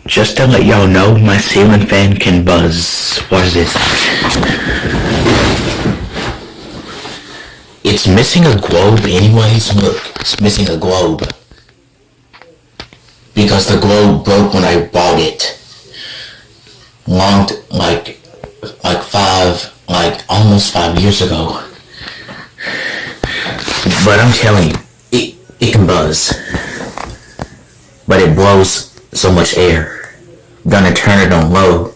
Just to let y'all know, my ceiling fan can buzz. What is this? It's missing a globe anyways. Look, it's missing a globe. Because the globe broke when I bought it. Almost 5 years ago. But I'm telling you, it can buzz. But it blows so much air. Gonna turn it on low.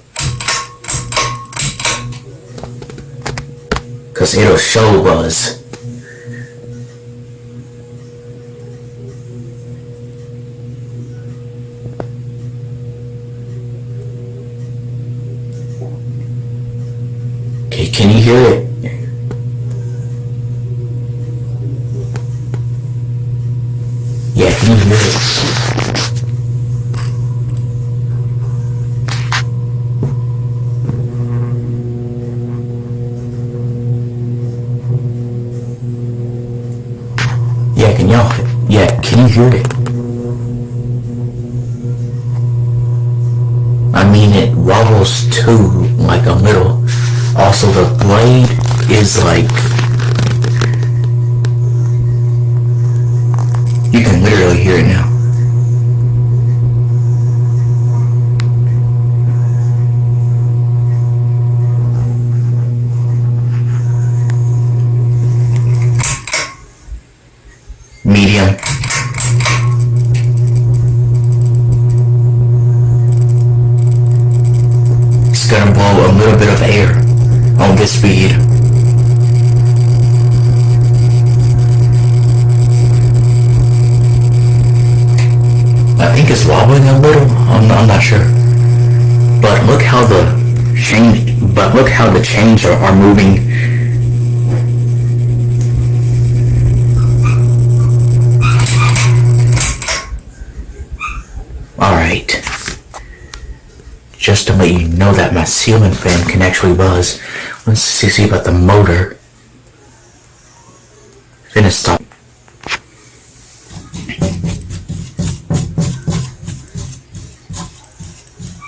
Cause it'll show buzz. Okay, can you hear it? Yeah, can you hear it? Can you hear it? I mean, it wobbles too, like a little. Also, the blade is like, you can literally hear it now. Medium. It's gonna blow a little bit of air on this speed. I think it's wobbling a little. I'm not sure. But look how the chains are moving. Alright, just to let you know that my ceiling fan can actually buzz. Let's see about the motor. Finna stop.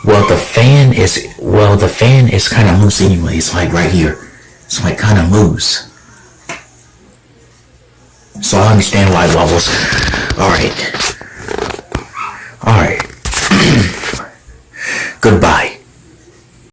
Well, the fan is kind of loose anyways, like right here. It's like kind of loose. So I understand why it wobbles. Alright. Goodbye.